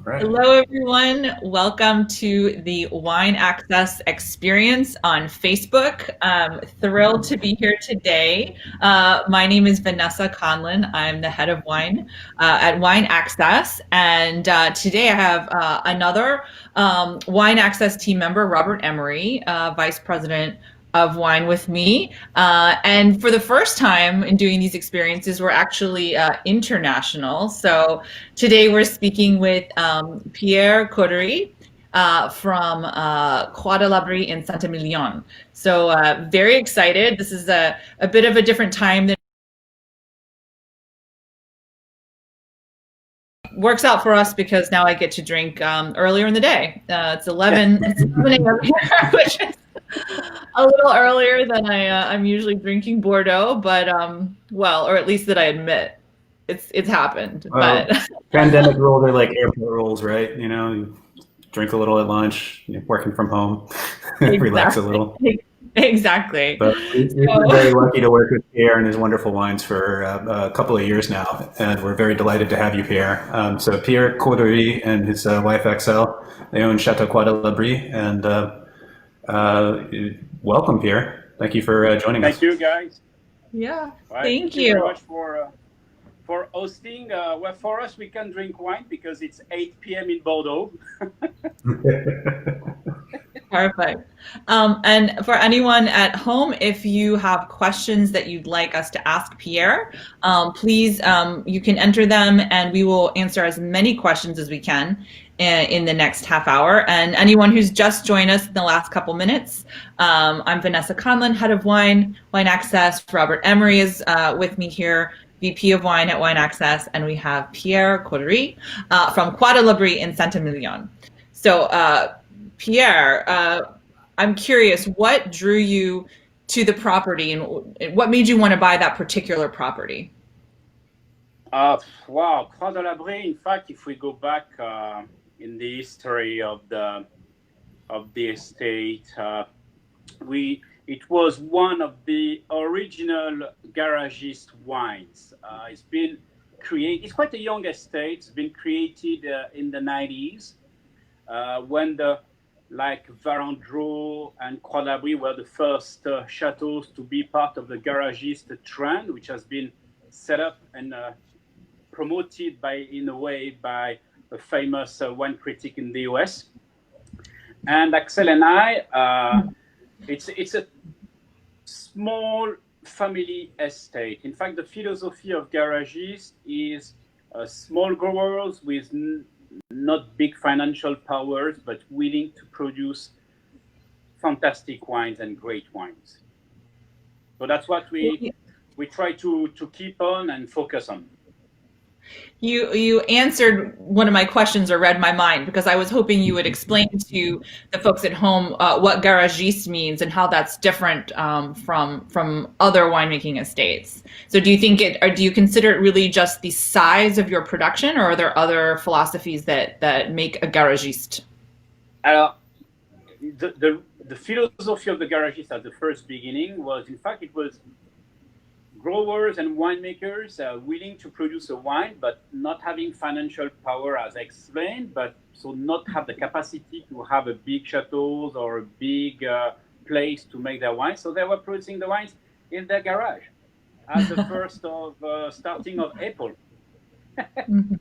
right. Hello, everyone. Welcome to the Wine Access Experience on Facebook. Thrilled to be here today. My name is Vanessa Conlon. I'm the head of wine at Wine Access. And today I have another Wine Access team member, Robert Emery, Vice President of wine with me. And for the first time in doing these experiences, we're actually international. So today we're speaking with Pierre Courdurié from Croix de Labrie in Saint-Emilion. So very excited. This is a bit of a different time than works out for us because now I get to drink earlier in the day. It's 11 a.m. here, which is a little earlier than I'm usually drinking Bordeaux, but well, or at least that I admit it's happened. Well, but pandemic rules are like airport rules, right? You drink a little at lunch, working from home, relax a little. Exactly. But we've been very lucky to work with Pierre and his wonderful wines for a couple of years now, and we're very delighted to have you, Pierre. So Pierre Courdurié and his wife XL, they own Chateau Croix de Labrie, and welcome, Pierre. Thank you for joining us. Thank you, guys. Yeah, Right. thank you you. very much for hosting. Well, for us, we can drink wine because it's 8 p.m. in Bordeaux. Perfect. And for anyone at home, if you have questions that you'd like us to ask Pierre, please, you can enter them and we will answer as many questions as we can in the next half hour. And anyone who's just joined us in the last couple minutes, I'm Vanessa Conlon, head of wine access. Robert Emery is with me here, VP of wine at Wine Access, and we have Pierre Courdurié from Croix de Labrie in Saint-Emilion. So Pierre, I'm curious, what drew you to the property and what made you want to buy that particular property? Wow, Croix de Labrie. In fact, if we go back in the history of the estate, it was one of the original garagist wines. It's been created. It's quite a young estate. It's been created in the 90s when like Valandreau and Croix de Labrie were the first chateaus to be part of the garagist trend, which has been set up and promoted in a way by a famous wine critic in the US. And Axel and I, it's a small family estate. In fact, the philosophy of garages is small growers with not big financial powers, but willing to produce fantastic wines and great wines. So that's what we try to keep on and focus on. You answered one of my questions or read my mind, because I was hoping you would explain to the folks at home what garagiste means and how that's different from other winemaking estates. So do you think or do you consider it really just the size of your production, or are there other philosophies that make a garagiste? The philosophy of the garagiste at the first beginning was, in fact, it was growers and winemakers willing to produce a wine, but not having financial power, as I explained, but so not have the capacity to have a big chateaus or a big place to make their wine. So they were producing the wines in their garage as the first of starting of April. Mm-hmm.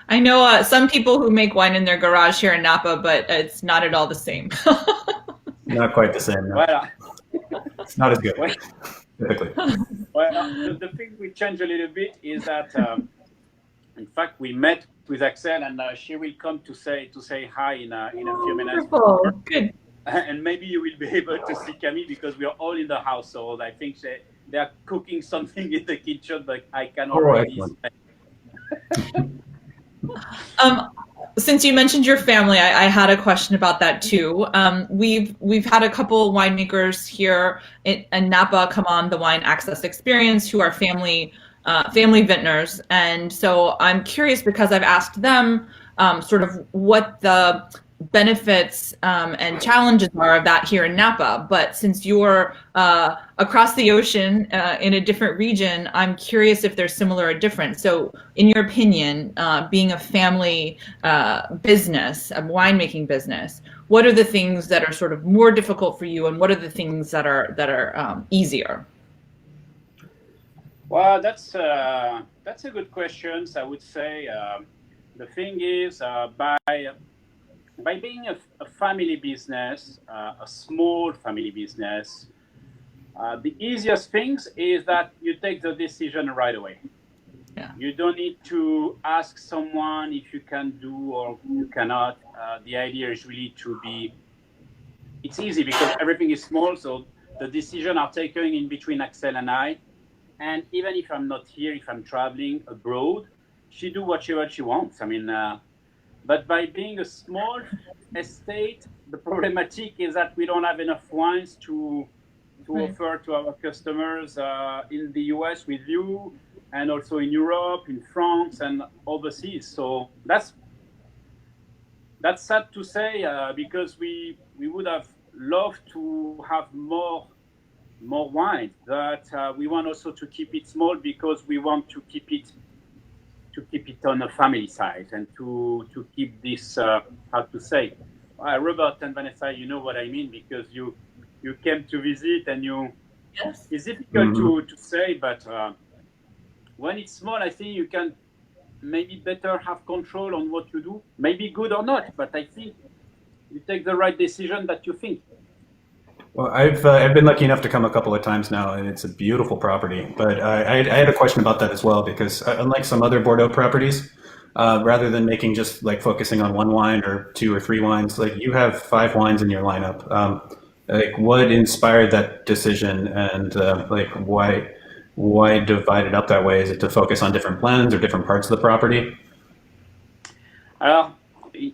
I know some people who make wine in their garage here in Napa, but it's not at all the same. Not quite the same. No. Well, it's not as good. Typically. Well, the thing we changed a little bit is that, in fact, we met with Axel, and she will come to say hi in a few minutes. Wonderful. Good. And maybe you will be able to see Camille because we are all in the household. I think they are cooking something in the kitchen, but I can already smell. Since you mentioned your family, I had a question about that too. We've had a couple winemakers here in Napa come on the Wine Access Experience who are family vintners, and so I'm curious because I've asked them sort of what the benefits and challenges are of that here in Napa. But since you're across the ocean in a different region, I'm curious if they're similar or different. So in your opinion, being a family business, a winemaking business, what are the things that are sort of more difficult for you, and what are the things that are easier? Well, that's a good question. I would say the thing is by being a family business, a small family business, the easiest things is that you take the decision right away. Yeah. You don't need to ask someone if you can do or you cannot. The idea is really it's easy because everything is small, so the decisions are taken in between Axel and I. And even if I'm not here, if I'm traveling abroad, she do whatever she wants. I mean, but by being a small estate, the problematic is that we don't have enough wines to offer to our customers in the US with you, and also in Europe, in France, and overseas. So that's sad to say because we would have loved to have more wine, but we want also to keep it small because we want to keep it on a family side and to keep this how to say, Robert and Vanessa, you know what I mean, because you came to visit and Yes. it's difficult to say, but when it's small, I think you can maybe better have control on what you do, maybe good or not, but I think you take the right decision that you think. Well, I've been lucky enough to come a couple of times now, and it's a beautiful property. But I had a question about that as well, because unlike some other Bordeaux properties, rather than making just like focusing on one wine or two or three wines, like you have 5 wines in your lineup. Like, what inspired that decision, and like why divide it up that way? Is it to focus on different blends or different parts of the property?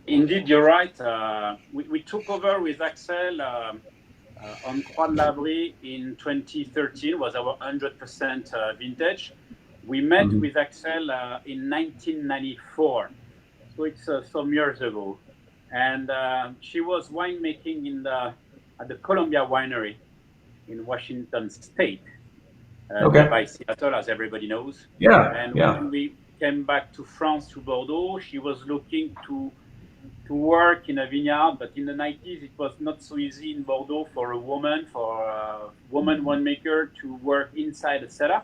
Indeed, you're right. We took over with Axel. On Croix Labrie in 2013 was our 100% vintage. We met with Axel in 1994, so it's some years ago. And she was winemaking at the Columbia Winery in Washington State, nearby Seattle, as everybody knows. Yeah, and yeah. when we came back to France, to Bordeaux, she was looking to work in a vineyard, but in the 90s it was not so easy in Bordeaux for a woman winemaker to work inside a cellar.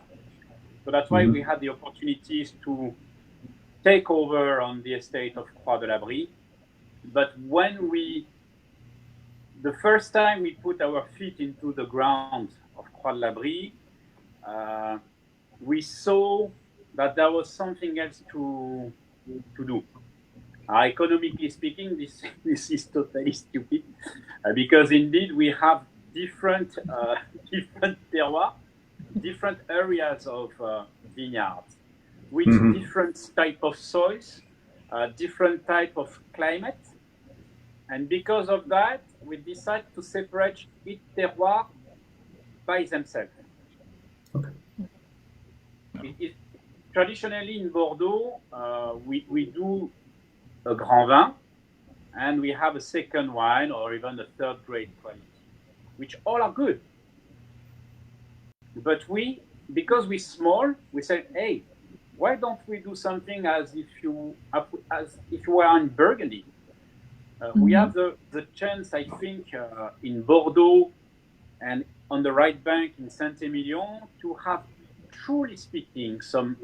So that's why we had the opportunities to take over on the estate of Croix de Labrie. But the first time we put our feet into the ground of Croix de Labrie, we saw that there was something else to do. Economically speaking, this is totally stupid because indeed we have different terroirs, different areas of vineyards with different type of soils, different type of climate, and because of that, we decide to separate each terroir by themselves. Okay. Traditionally in Bordeaux, we do a grand vin, and we have a second wine or even a third grade quality, which all are good. But because we're small, we said, hey, why don't we do something as if you were in Burgundy? We have the chance, I think, in Bordeaux and on the right bank in Saint-Emilion to have, truly speaking, some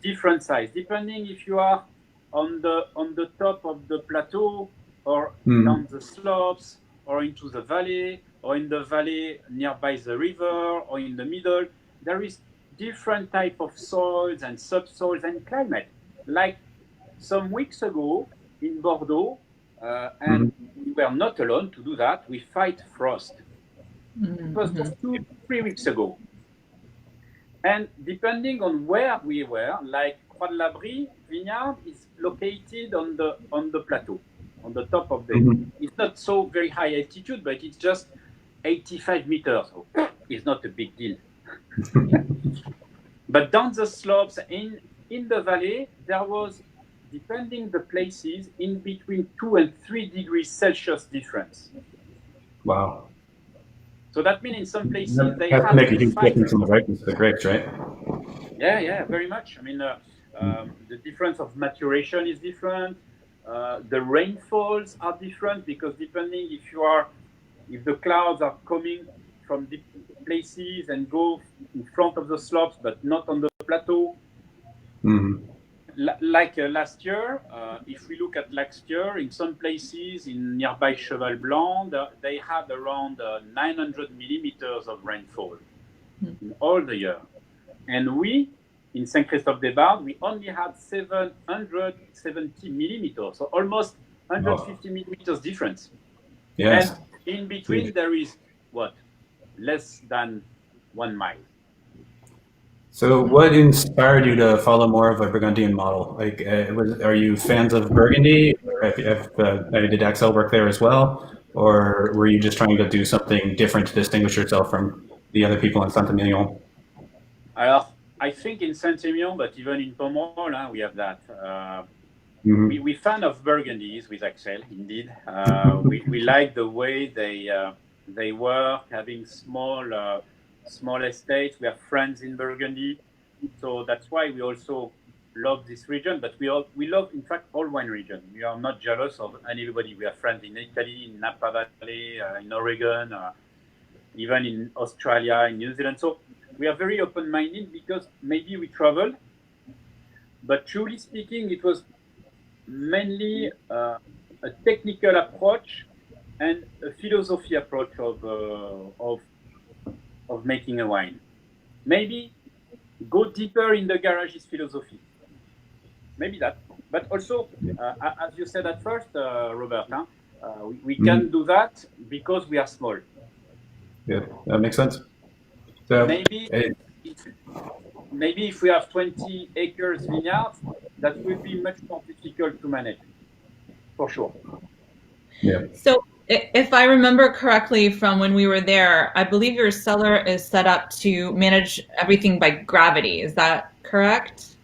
different size, depending if you are on the top of the plateau or down the slopes or into the valley or in the valley nearby the river or in the middle. There is different type of soils and subsoils and climate. Like some weeks ago in Bordeaux, and we were not alone to do that, we fight frost. It was just 2-3 weeks ago. And depending on where we were, like Croix de Labrie vineyard is located on the plateau, on the top of the. It's not so very high altitude, but it's just 85 meters. So it's not a big deal. But down the slopes in the valley, there was depending the places, in between 2 and 3 degrees Celsius difference. Wow. So that means in some places That they has to have make a to huge fight. difference in the ripeness of the grapes, right? Yeah, very much. I mean, the difference of maturation is different. The rainfalls are different because depending if the clouds are coming from different places and go in front of the slopes, but not on the plateau. Mm-hmm. Like last year, if we look at last year, in some places in nearby Cheval Blanc, they had around 900 millimeters of rainfall in all the year. And we, in Saint-Christophe-des-Bardes, we only had 770 millimeters, so almost 150 millimeters difference. Yes. And in between, there is what? Less than 1 mile. So, what inspired you to follow more of a Burgundian model? Like, are you fans of Burgundy? Or did Axel work there as well? Or were you just trying to do something different to distinguish yourself from the other people in Saint-Emilion? Alors, I think in Saint-Emilion, but even in Pomerol, we have that. We fan of Burgundies with Axel, indeed. We like the way they work, having small estates. We have friends in Burgundy, so that's why we also love this region. But we love, in fact, all wine region. We are not jealous of anybody. We have friends in Italy, in Napa Valley, in Oregon, even in Australia, in New Zealand. So we are very open-minded because maybe we traveled, but truly speaking, it was mainly a technical approach and a philosophy approach of making a wine. Maybe go deeper in the garage's philosophy. Maybe that. But also, as you said at first, Robert, we can do that because we are small. Yeah, that makes sense. So, maybe if we have 20 acres vineyards, that will be much more difficult to manage, for sure. Yeah. So if I remember correctly from when we were there, I believe your cellar is set up to manage everything by gravity. Is that correct?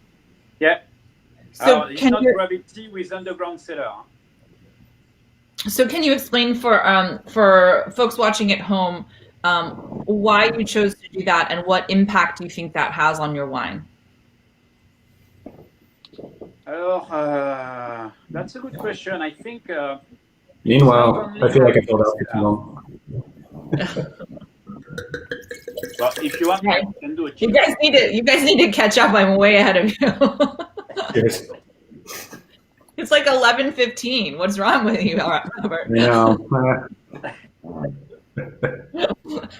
Yeah. So it's not gravity with underground cellar. So can you explain for folks watching at home why you chose to do that and what impact you think that has on your wine? That's a good question. I think. Meanwhile, I feel like I filled out for too long. Well, if you want, I can do it. You guys need to catch up. I'm way ahead of you. Cheers. It's like 11:15. What's wrong with you, Robert? No.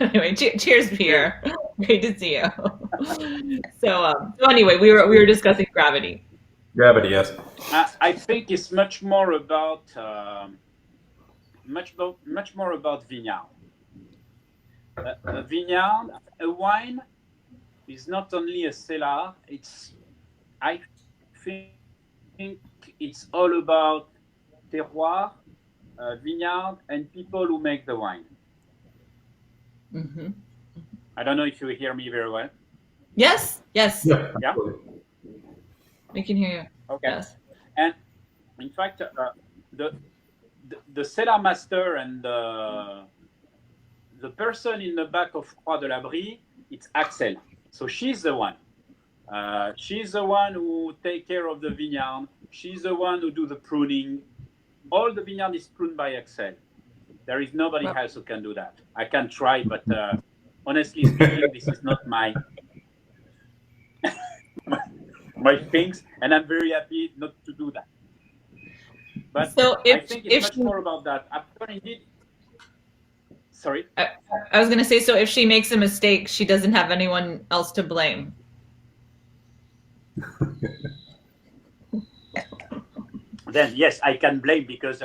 Anyway, cheers, Pierre. Great to see you. So anyway, we were discussing gravity. Gravity, yes. I think it's much more about vineyard. A vineyard, a wine is not only a cellar. I think it's all about terroir, vineyard, and people who make the wine. Mm-hmm. I don't know if you hear me very well. Yes. Yeah. We can hear you. Okay. Yes. And in fact, the cellar master and the person in the back of Croix de Labrie, it's Axel. So she's the one. She's the one who take care of the vineyard. She's the one who do the pruning. All the vineyard is pruned by Axel. There is nobody else who can do that. I can try, but honestly speaking, this is not my things, and I'm very happy not to do that. But so I think it's much more about that. Sorry? I was going to say, so if she makes a mistake, she doesn't have anyone else to blame. Then, yes, I can blame because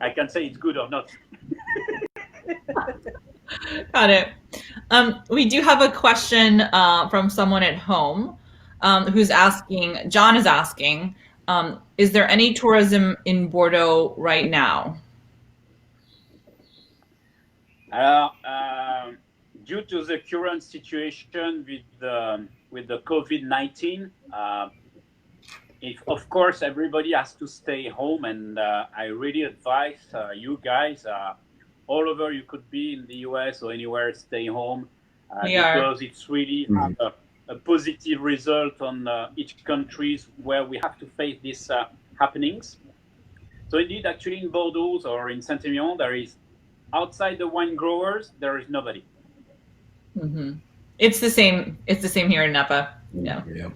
I can say it's good or not. Got it. We do have a question from someone at home who's asking, John is asking, is there any tourism in Bordeaux right now? Due to the current situation with the COVID-19, if of course everybody has to stay home, and I really advise you guys, all over you could be in the US or anywhere, stay home because it's really have a positive result on each countries where we have to face these happenings. So indeed, actually in Bordeaux or in Saint-Emilion, there is outside the wine growers, there is nobody. Mm-hmm. It's the same. It's the same here in Napa. Yeah. Yeah.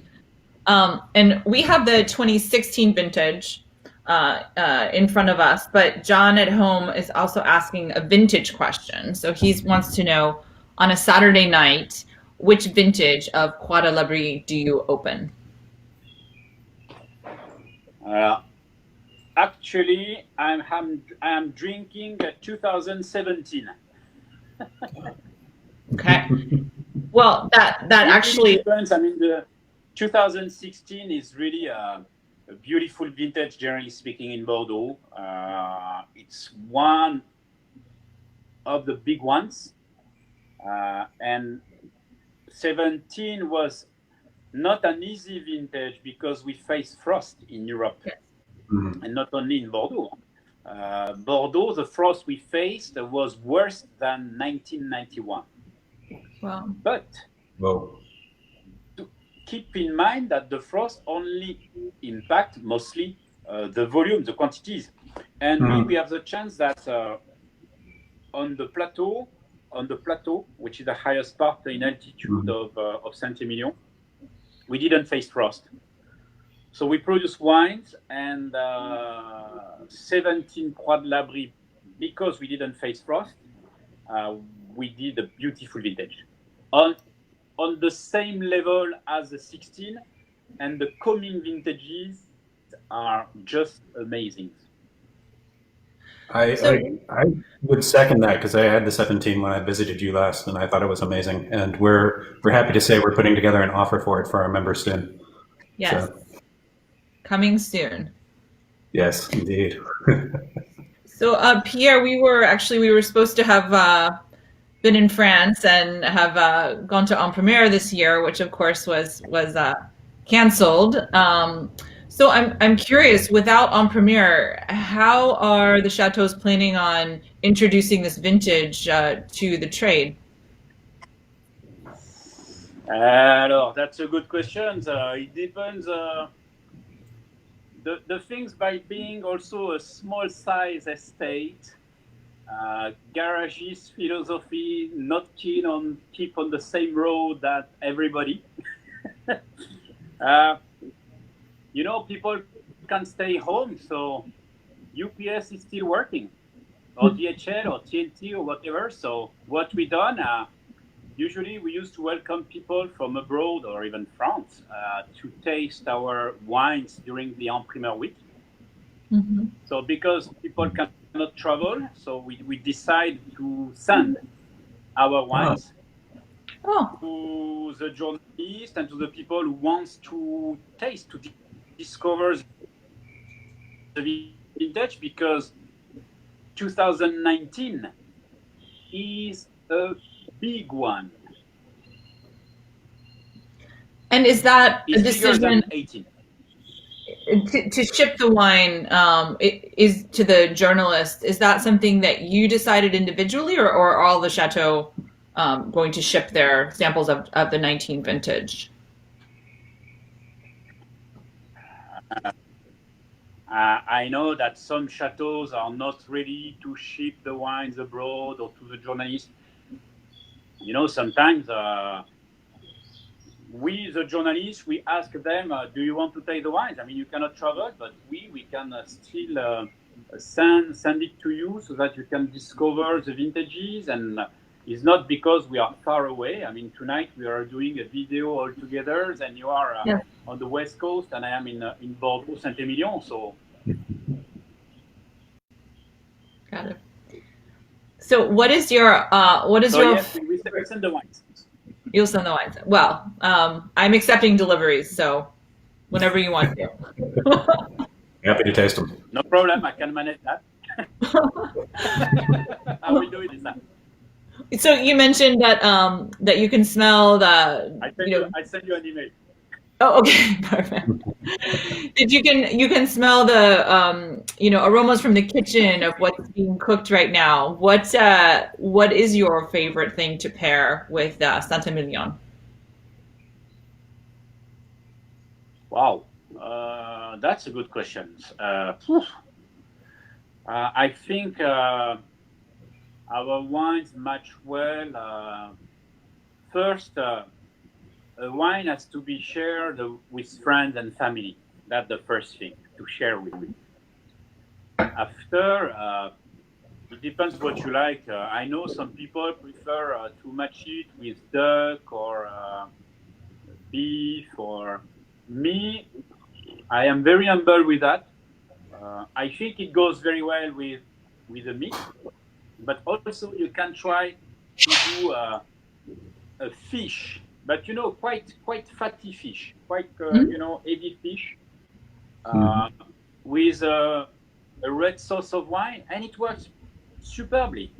And we have the 2016 vintage in front of us, but John at home is also asking a vintage question. So he wants to know, on a Saturday night, which vintage of Croix de Labrie do you open? Actually, I'm drinking 2017. Okay. Well, that actually depends. I mean, the 2016 is really a beautiful vintage, generally speaking, in Bordeaux. It's one of the big ones, and 17 was not an easy vintage because we faced frost in Europe. Yes. Mm-hmm. And not only in Bordeaux. Bordeaux, the frost we faced was worse than 1991. Wow. But Whoa. keep in mind that the frost only impact mostly the volume, the quantities. And we have the chance that on the plateau, which is the highest part in altitude of Saint-Emilion, we didn't face frost. So we produce wines, and 17 Croix de Labrie, because we didn't face frost, we did a beautiful vintage. On the same level as the 16, and the coming vintages are just amazing. I would second that, because I had the 17 when I visited you last, and I thought it was amazing. And we're happy to say we're putting together an offer for it for our members soon. Yes. So. Coming soon. Yes, indeed. So, Pierre, we were supposed to have been in France and have gone to En Première this year, which of course was canceled. So I'm curious, without En Première, how are the chateaus planning on introducing this vintage to the trade? Alors, that's a good question. It depends. The things, by being also a small size estate, garages philosophy, not keen on keep on the same road that everybody. People can stay home, so UPS is still working, or DHL or TNT or whatever. So what we done, usually we used to welcome people from abroad or even France to taste our wines during the En Première week. Mm-hmm. So because people cannot travel, so we decide to send our wines to the journalists and to the people who wants to taste, to discover the vintage, because 2019 is a big one. And is that a decision to ship the wine is to the journalist? Is that something that you decided individually, or are all the chateau going to ship their samples of the 19 vintage? I know that some chateaus are not ready to ship the wines abroad or to the journalists. Sometimes we, the journalists, we ask them, do you want to take the wines? I mean, you cannot travel, but we can still send it to you so that you can discover the vintages. And it's not because we are far away. I mean, tonight we are doing a video all together, and you are on the West Coast, and I am in Bordeaux, Saint-Emilion. So. Got it. So what is your Yes, we send the wines. You'll send the wines. Well, I'm accepting deliveries, so whenever you want to. Happy to taste them. No problem. I can manage that. I will do it this time. So you mentioned that that you can smell the. I send you an email. Oh, okay, perfect. Did you can smell the aromas from the kitchen of what's being cooked right now. What is your favorite thing to pair with Santa Mignon? Wow, that's a good question. Phew. I think our wines match well. First, a wine has to be shared with friends and family. That's the first thing to share with me. After, it depends what you like. I know some people prefer to match it with duck or beef. Or me, I am very humble with that. I think it goes very well with the meat, but also you can try to do a fish, but quite fatty fish, quite heavy fish, uh, with a red sauce of wine, and it works superbly.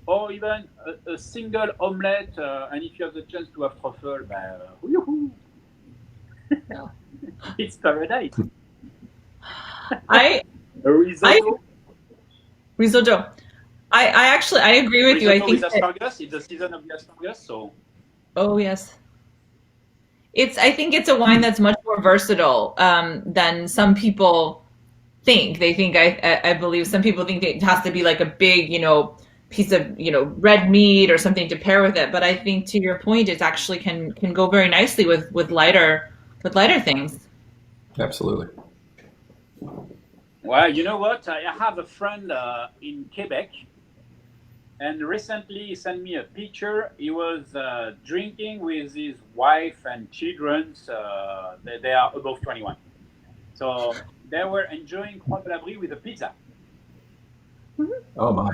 Or even a single omelette, and if you have the chance to have truffle, woohoo, it's paradise. I A risotto, risotto. I actually I agree with you. I risotto think with that, asparagus. It's the season of the asparagus, so oh yes. I think it's a wine that's much more versatile than some people think. They think I believe some people think it has to be like a big, piece of, red meat or something to pair with it. But I think to your point, it actually can go very nicely with lighter things. Absolutely. well, you know what? I have a friend in Quebec, and recently he sent me a picture. He was drinking with his wife and children. They are above 21. So they were enjoying Croix de Labrie with a pizza. Oh my.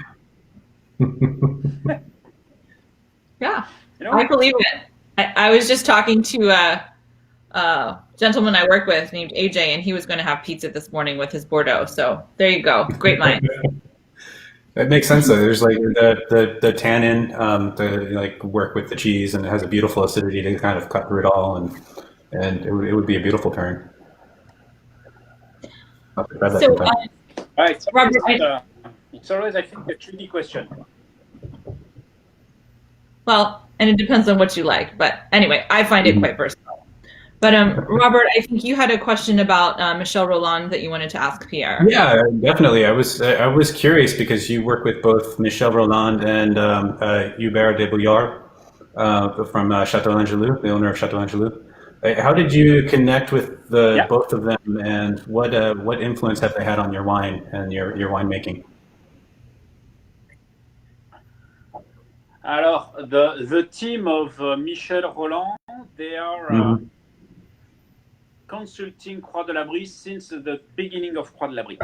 Yeah, You I know? believe it. I was just talking to a gentleman I work with named AJ, and he was going to have pizza this morning with his Bordeaux. So there you go. Great mind. It makes sense though. There's like the tannin to like work with the cheese, and it has a beautiful acidity to kind of cut through it all, and it would be a beautiful pairing. I'll have to try that So, sometime. Robert, It's always, I think, a tricky question. well, and it depends on what you like. But anyway, I find it quite versatile. But Robert, I think you had a question about Michel Rowland that you wanted to ask Pierre. Yeah, definitely. I was curious because you work with both Michel Rowland and Hubert de Bouillard from Chateau Angelou, the owner of Chateau Angelou. How did you connect with the Yeah. both of them, and what influence have they had on your wine and your winemaking? Alors, the team of Michel Rowland, they are Hmm. consulting Croix de Labrie since the beginning of Croix de Labrie.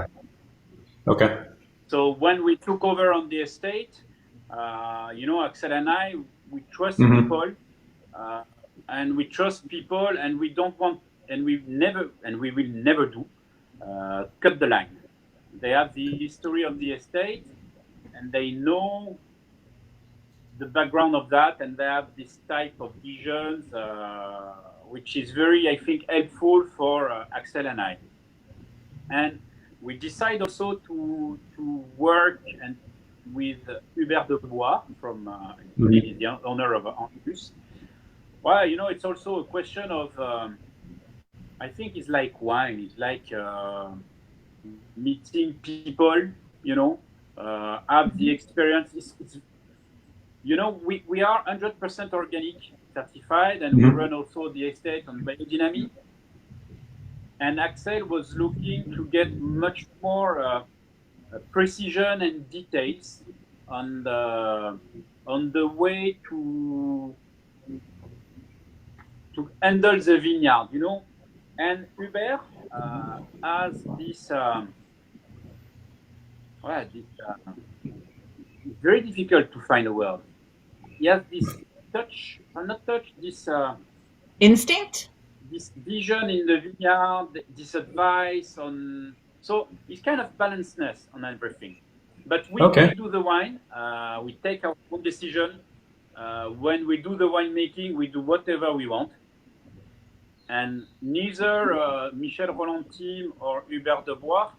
Okay. So when we took over on the estate, Axel and I, we trust Hmm. people, and we trust people, and we don't want, and we will never do, cut the line. They have the history of the estate, and they know the background of that, and they have this type of visions, which is very, I think, helpful for Axel and I. And we decide also to work and with Hubert de Bois from he's the owner of Angelus. Well, it's also a question of I think it's like wine. It's like meeting people. Have the experience. We are 100% organic certified, and we run also the estate on biodynamic. And Axel was looking to get much more precision and details on the way to handle the vineyard, And Hubert has this. It's very difficult to find a word. He has this touch, or not touch, this Instinct? this vision in the vineyard, this advice on. So it's kind of balancedness on everything. But we do the wine. We take our own decision. When we do the winemaking, we do whatever we want. and neither Michel Rowland team or Hubert de Bois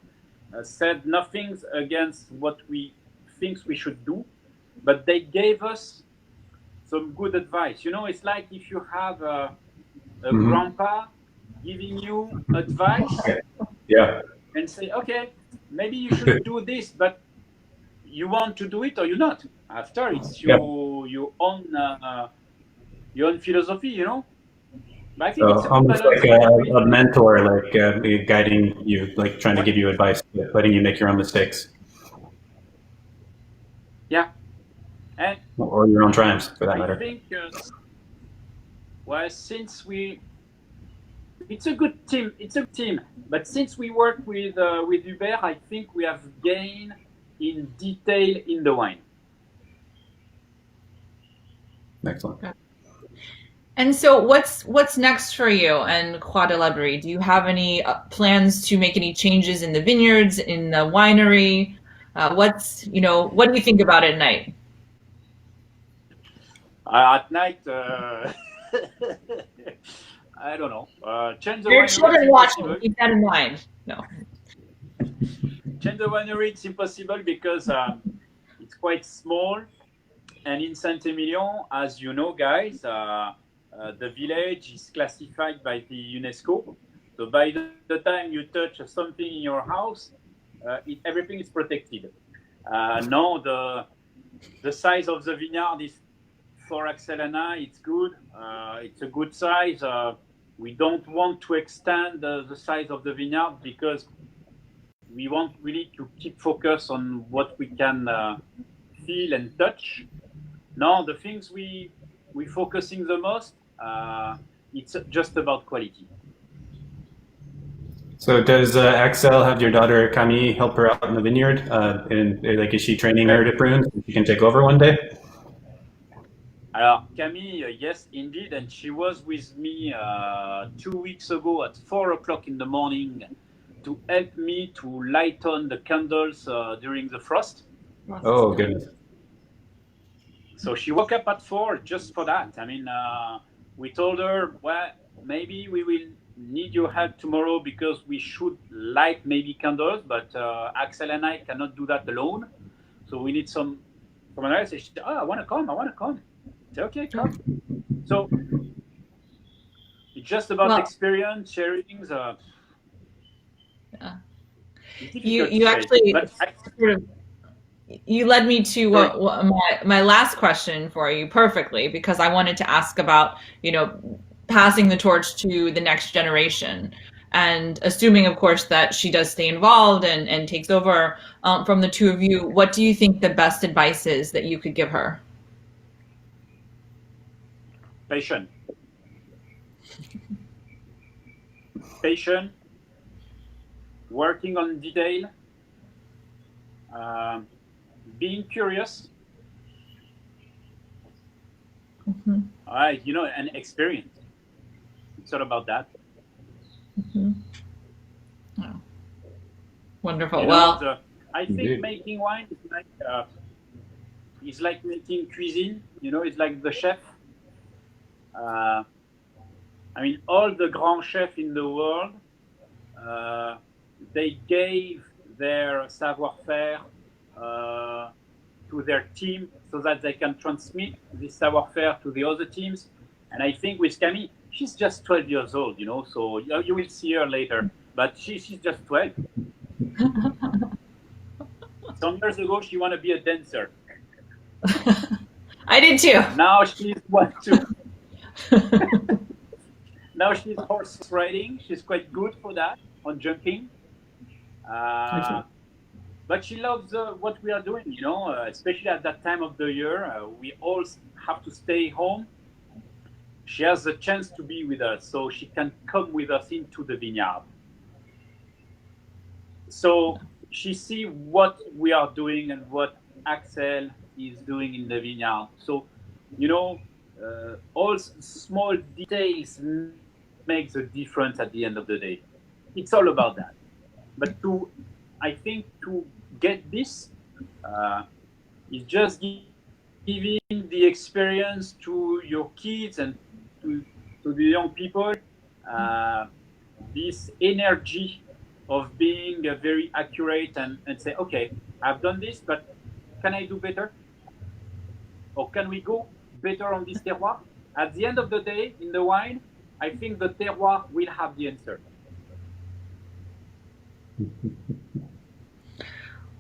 said nothing against what we think we should do, but they gave us some good advice. It's like if you have a grandpa giving you advice Yeah. and say, okay, maybe you should do this, but you want to do it or you're not. After it's your own philosophy, But I think it's a good Almost balance like between. a mentor, like guiding you, like trying to give you advice, letting you make your own mistakes. Yeah, and Or your own triumphs, for that matter. I think, well, it's a good team. It's a team, but since we work with Hubert, I think we have gained in detail in the wine. Excellent. And so what's next for you and Croix de Labrie? Do you have any plans to make any changes in the vineyards, in the winery? What do you think about at night? At night, I don't know. Change the Your winery. children watching, keep that in mind. No. Change the winery, it's impossible because it's quite small. And in Saint-Emilion, as you know, guys, the village is classified by the UNESCO. So by the time you touch something in your house, everything is protected. Now the size of the vineyard is, for Axel and I, it's good. It's a good size. We don't want to extend the size of the vineyard because we want really to keep focus on what we can feel and touch. Now, the things we're focusing the most, it's just about quality. So does Axel have your daughter Camille help her out in the vineyard? Is she training her to prune so she can take over one day? Camille, yes, indeed, and she was with me 2 weeks ago at 4 o'clock in the morning to help me to light on the candles during the frost. Oh, goodness. So she woke up at 4 just for that. I mean, we told her, well, maybe we will need your help tomorrow because we should light maybe candles, but Axel and I cannot do that alone. So we need someone else. She said, I want to come. I said, okay, come. So it's just about experience, sharing. Yeah. You actually you led me to my last question for you perfectly, because I wanted to ask about, passing the torch to the next generation, and assuming, of course, that she does stay involved and takes over from the two of you. What do you think the best advice is that you could give her? Patient, working on detail, being curious, and experience. It's all about that. Oh. Wonderful. I think making wine is like making cuisine. It's like the chef. All the grand chefs in the world, they gave their savoir-faire to their team so that they can transmit this savoir-faire to the other teams. And I think with Camille, she's just 12 years old, so you will see her later, but she's just 12. Some years ago, she wanted to be a dancer. I did too. Now she's one too. Now she's horse riding. She's quite good for that, on jumping. But she loves what we are doing, especially at that time of the year. We all have to stay home. She has a chance to be with us, so she can come with us into the vineyard. So she sees what we are doing and what Axel is doing in the vineyard. So, all small details make the difference at the end of the day. It's all about that. But I think to get this is just giving the experience to your kids and to the young people. this energy of being very accurate and say, okay, I've done this, but can I do better? Or can we go better on this terroir? At the end of the day, in the wine, I think the terroir will have the answer.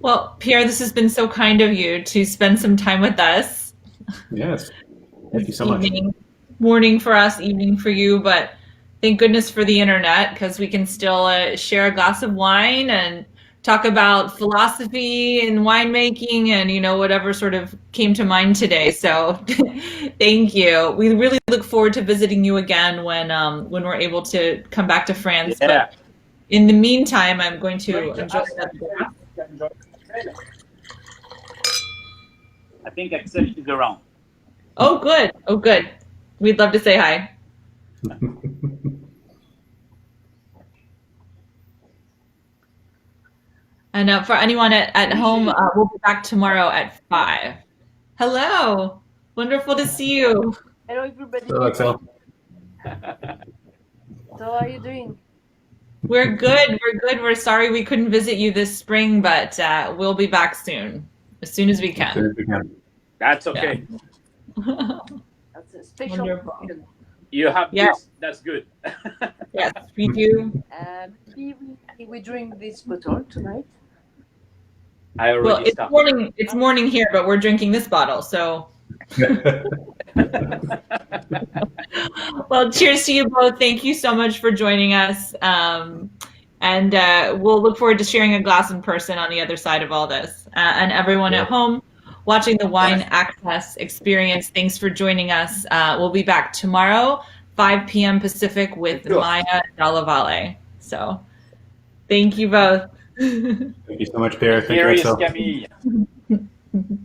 Well, Pierre, this has been so kind of you to spend some time with us. Yes. Thank you so much. Morning for us, evening for you, but thank goodness for the internet, because we can still share a glass of wine and talk about philosophy and winemaking and, you know, whatever sort of came to mind today. So thank you. We really look forward to visiting you again when we're able to come back to France. Yeah. But in the meantime, I'm going to enjoy that. I think Axel is around. Oh, good. Oh, good. We'd love to say hi. And for anyone at home, we'll be back tomorrow at 5. Hello. Wonderful to see you. Hello, everybody. Hello, Axel. So how are you doing? We're good. We're good. We're sorry we couldn't visit you this spring, but we'll be back soon as we As soon can. as we can. That's okay. That's a special Wonderful. question. You have Yeah. this. That's good. Yes, we do. We drink this bottle tonight. I already Well, it's started. It's morning here, but we're drinking this bottle. So, well, cheers to you both. Thank you so much for joining us. And we'll look forward to sharing a glass in person on the other side of all this. And everyone at home watching the Wine Access Experience, thanks for joining us. We'll be back tomorrow, 5 p.m. Pacific with Maya Dalla Valle. So thank you both. Thank you so much, Pierre. Thank Here you, is Axel. Camille.